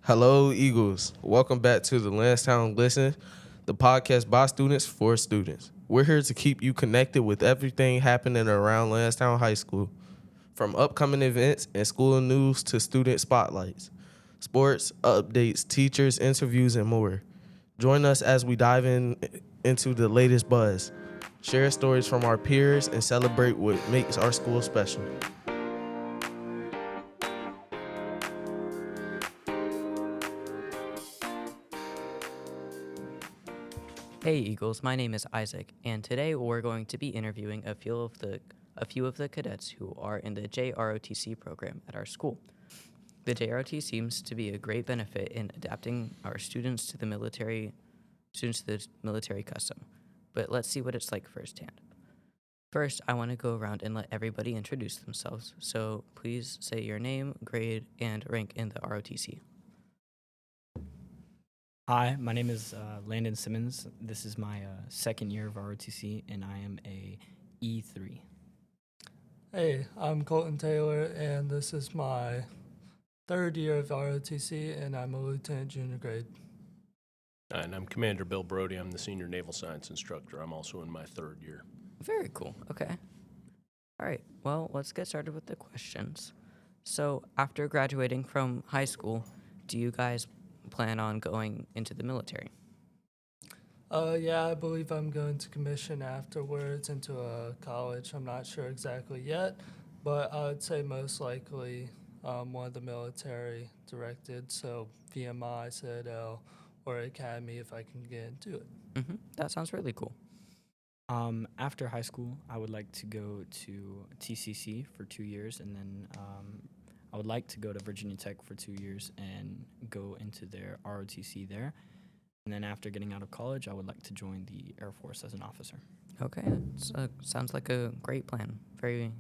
Hello, Eagles. Welcome back to the Landstown Listens, the podcast by students for students. We're here to keep you connected with everything happening around Landstown High School, from upcoming events and school news to student spotlights, sports, updates, teachers, interviews, and more. Join us as we dive into the latest buzz, share stories from our peers, and celebrate what makes our school special. Hey Eagles, my name is Isaac, and today we're going to be interviewing a few of the cadets who are in the JROTC program at our school. The JROT seems to be a great benefit in adapting our students to the military custom. But let's see what it's like firsthand. First, I want to go around and let everybody introduce themselves. So please say your name, grade, and rank in the ROTC. Hi, my name is Landon Simmons. This is my second year of ROTC, and I am a E3. Hey, I'm Colton Taylor, and this is my third year of ROTC, and I'm a lieutenant junior grade. And I'm Commander Bill Brody. I'm the senior naval science instructor. I'm also in my third year. Very cool. Okay. All right. Well, let's get started with the questions. So, after graduating from high school, do you guys plan on going into the military? Yeah, I believe I'm going to commission afterwards into a college. I'm not sure exactly yet, but I would say most likely one of the military directed, so VMI, Citadel, or Academy if I can get into it. That sounds really cool. After high school, I would like to go to TCC for 2 years, and then I would like to go to Virginia Tech for 2 years and go into their ROTC there. And then after getting out of college, I would like to join the Air Force as an officer. Okay, sounds like a great plan. Very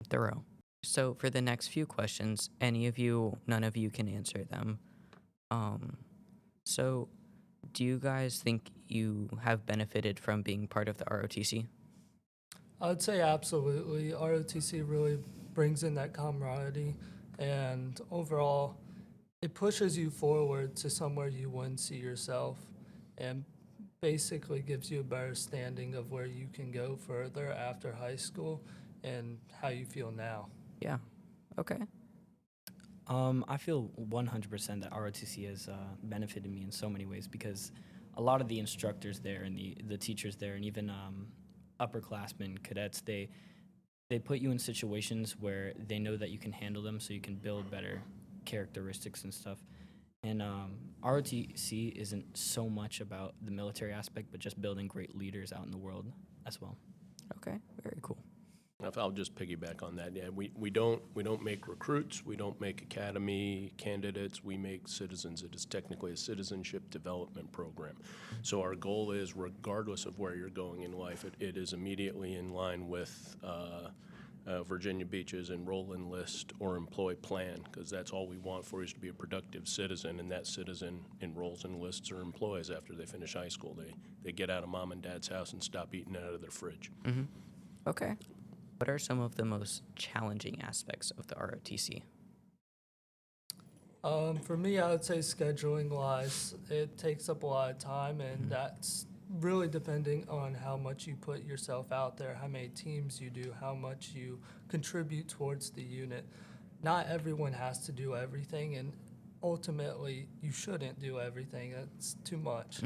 thorough. So for the next few questions, none of you can answer them. So do you guys think you have benefited from being part of the ROTC? I would say absolutely. ROTC really brings in that camaraderie, and overall, it pushes you forward to somewhere you wouldn't see yourself, and basically gives you a better standing of where you can go further after high school and how you feel now. Yeah. Okay. I feel 100% that ROTC has benefited me in so many ways because a lot of the instructors there and the teachers there and even upperclassmen, cadets, they put you in situations where they know that you can handle them so you can build better characteristics and stuff. And ROTC isn't so much about the military aspect, but just building great leaders out in the world as well. Okay. Very cool. If I'll just piggyback on that. Yeah, we don't make recruits. We don't make academy candidates. We make citizens. It is technically a citizenship development program. So our goal is, regardless of where you're going in life, it is immediately in line with Virginia Beach's enroll, enlist, or employ plan, because that's all we want for you is to be a productive citizen, and that citizen enrolls, enlists, or employs after they finish high school. They get out of mom and dad's house and stop eating out of their fridge. Okay. What are some of the most challenging aspects of the ROTC? For me, I would say scheduling-wise, it takes up a lot of time, and that's really depending on how much you put yourself out there, how many teams you do, how much you contribute towards the unit. Not everyone has to do everything, and ultimately, you shouldn't do everything. That's too much,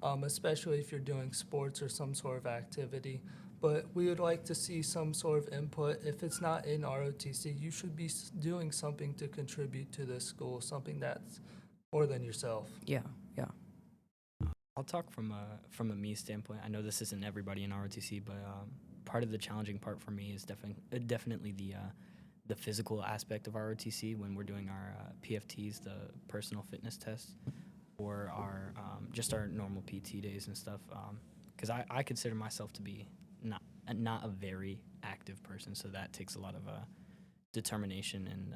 especially if you're doing sports or some sort of activity. But we would like to see some sort of input. If it's not in ROTC, you should be doing something to contribute to the school, something that's more than yourself. Yeah. I'll talk from a me standpoint. I know this isn't everybody in ROTC, but part of the challenging part for me is definitely the physical aspect of ROTC when we're doing our PFTs, the personal fitness tests, or our just our normal PT days and stuff. Because I consider myself to be not a very active person, so that takes a lot of determination and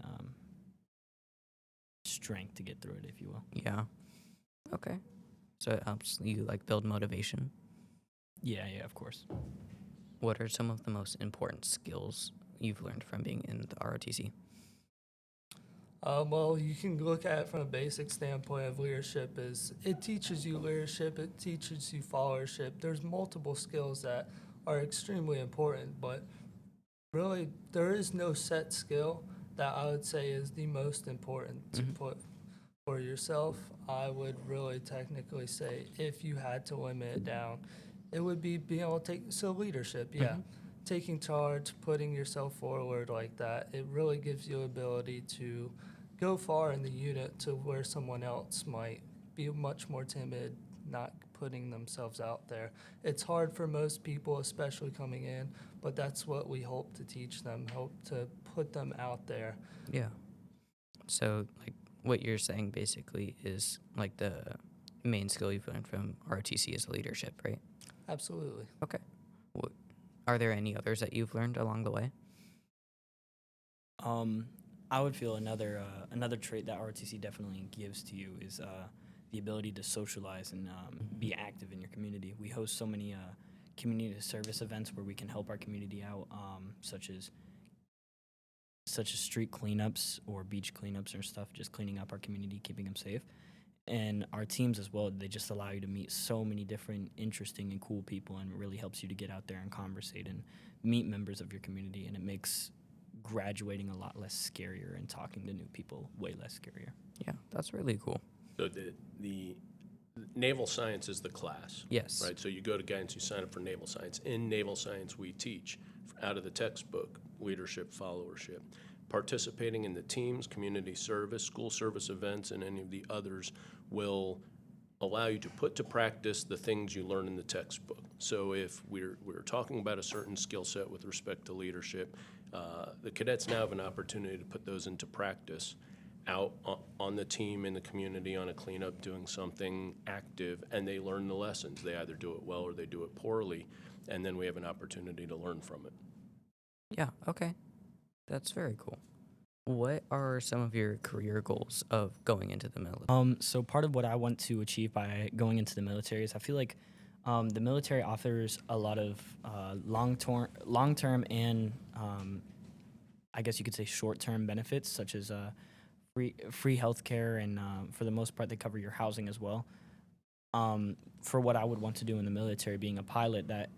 strength to get through it, if you will. Yeah. Okay. So it helps you build motivation. Yeah, of course. What are some of the most important skills you've learned from being in the ROTC? Well, you can look at it from a basic standpoint of leadership. Is it teaches you leadership, it teaches you followership. There's multiple skills that are extremely important, but really there is no set skill that I would say is the most important to put for yourself. I would really technically say if you had to limit it down, it would be being able to take so leadership, yeah. Taking charge, putting yourself forward like that, it really gives you ability to go far in the unit to where someone else might be much more timid, not putting themselves out there. It's hard for most people, especially coming in, but that's what we hope to teach them, hope to put them out there. Yeah. So, like, what you're saying basically is like the main skill you've learned from ROTC is leadership, right? Absolutely. Okay. What, are there any others that you've learned along the way? I would feel another trait that ROTC definitely gives to you is the ability to socialize and be active in your community. We host so many community service events where we can help our community out, such as street cleanups or beach cleanups or stuff, just cleaning up our community, keeping them safe. And our teams as well, they just allow you to meet so many different interesting and cool people, and it really helps you to get out there and conversate and meet members of your community, and it makes graduating a lot less scarier and talking to new people way less scarier. Yeah, that's really cool. So the naval science is the class. Yes. Right, so you go to guidance, you sign up for naval science. In naval science, we teach out of the textbook leadership, followership. Participating in the teams, community service, school service events, and any of the others will allow you to put to practice the things you learn in the textbook. So if we're talking about a certain skill set with respect to leadership, the cadets now have an opportunity to put those into practice out on the team, in the community, on a cleanup, doing something active, and they learn the lessons. They either do it well or they do it poorly, and then we have an opportunity to learn from it. Yeah, okay. That's very cool. What are some of your career goals of going into the military? So part of what I want to achieve by going into the military is I feel like the military offers a lot of long-term and I guess you could say short-term benefits, such as free healthcare, and for the most part they cover your housing as well. For what I would want to do in the military, being a pilot, that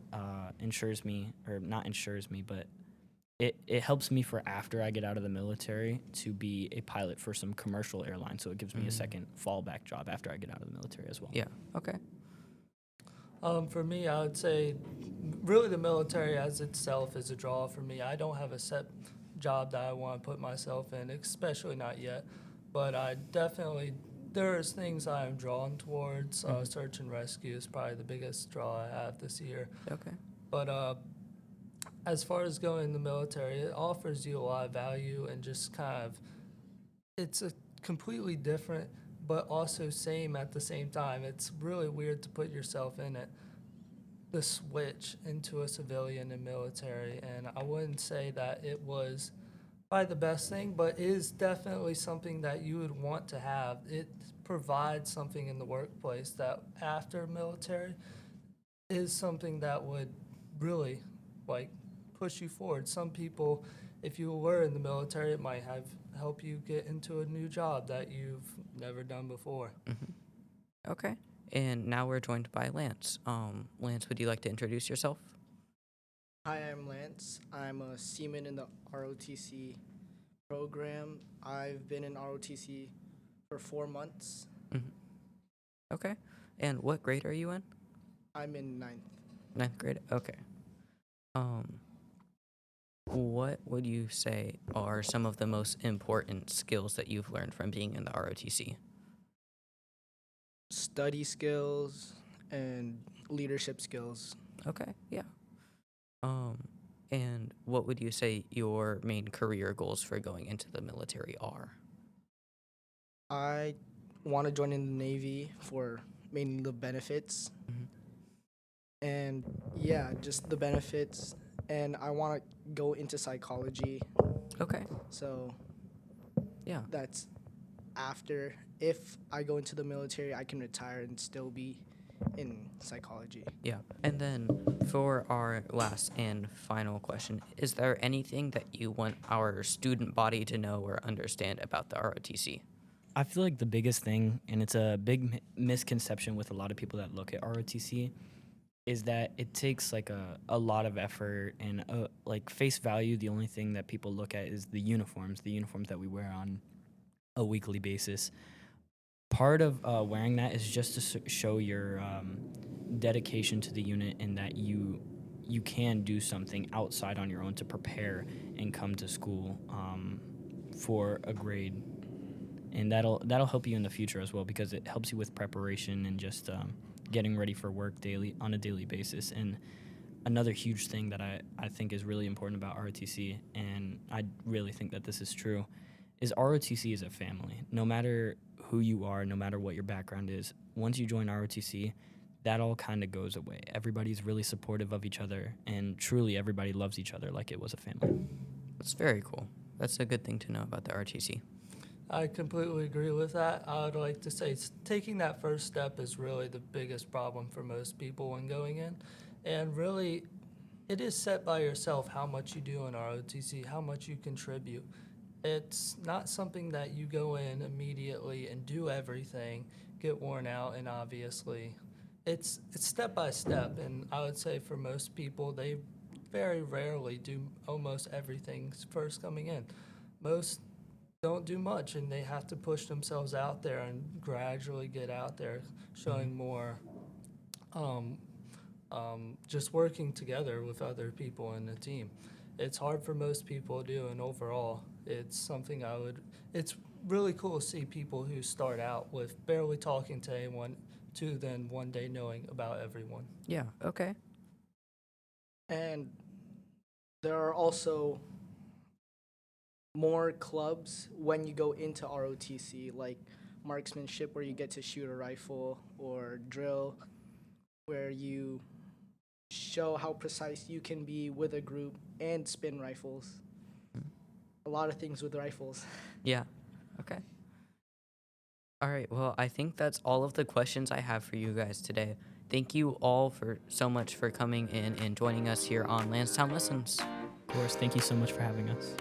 insures me, or not insures me, but it helps me for after I get out of the military to be a pilot for some commercial airline. So it gives me a second fallback job after I get out of the military as well. Yeah, okay. For me, I would say really the military as itself is a draw for me. I don't have a set job that I want to put myself in, especially not yet. But I definitely, there's things I am drawn towards. Search and rescue is probably the biggest draw I have this year. Okay. But as far as going in the military, it offers you a lot of value and just kind of, it's a completely different but also same at the same time. It's really weird to put yourself in it, the switch into a civilian and military, and I wouldn't say that it was probably the best thing, but it is definitely something that you would want to have. It provides something in the workplace that after military is something that would really like push you forward. Some people, if you were in the military, it might have help you get into a new job that you've never done before. Okay. And now we're joined by Lance. Lance, would you like to introduce yourself? Hi, I'm Lance. I'm a seaman in the ROTC program. I've been in ROTC for 4 months. Okay. And what grade are you in? I'm in 9th. 9th grade? Okay. What would you say are some of the most important skills that you've learned from being in the ROTC? Study skills and leadership skills. Okay, yeah. And what would you say your main career goals for going into the military are? I want to join in the Navy for mainly the benefits. And yeah, just the benefits. And I want to go into psychology. Okay, So yeah. that's after. If I go into the military, I can retire and still be in psychology. Yeah. And then for our last and final question, is there anything that you want our student body to know or understand about the ROTC? I feel like the biggest thing, and it's a big misconception with a lot of people that look at ROTC, is that it takes like a lot of effort and like face value. The only thing that people look at is the uniforms that we wear on a weekly basis. Part of wearing that is just to show your dedication to the unit and that you can do something outside on your own to prepare and come to school for a grade, and that'll help you in the future as well, because it helps you with preparation and just getting ready for work on a daily basis. And another huge thing that I think is really important about ROTC, and I really think that this is true, is ROTC is a family. No matter who you are, no matter what your background is, once you join ROTC, that all kind of goes away. Everybody's really supportive of each other, and truly everybody loves each other like it was a family. That's very cool. That's a good thing to know about the ROTC. I completely agree with that. I would like to say taking that first step is really the biggest problem for most people when going in. And really, it is set by yourself how much you do in ROTC, how much you contribute. It's not something that you go in immediately and do everything, get worn out, and obviously it's step by step. And I would say for most people, they very rarely do almost everything first coming in. Most don't do much, and they have to push themselves out there and gradually get out there, showing more just working together with other people in the team. It's hard for most people to do, and overall, it's something it's really cool to see people who start out with barely talking to anyone to then one day knowing about everyone. Yeah, okay. And there are also more clubs when you go into ROTC, like marksmanship, where you get to shoot a rifle, or drill, where you show how precise you can be with a group, and spin rifles. A lot of things with rifles. Yeah, okay. All right, well, I think that's all of the questions I have for you guys today. Thank you all so much for coming in and joining us here on Landstown Listens. Of course, thank you so much for having us.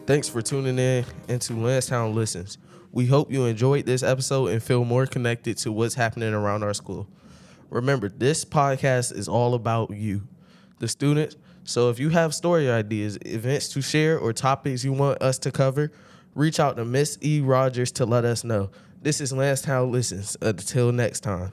Thanks for tuning in into Landstown Listens. We hope you enjoyed this episode and feel more connected to what's happening around our school. Remember, this podcast is all about you, the students. So if you have story ideas, events to share, or topics you want us to cover, reach out to Miss E. Rogers to let us know. This is Landstown Listens. Until next time.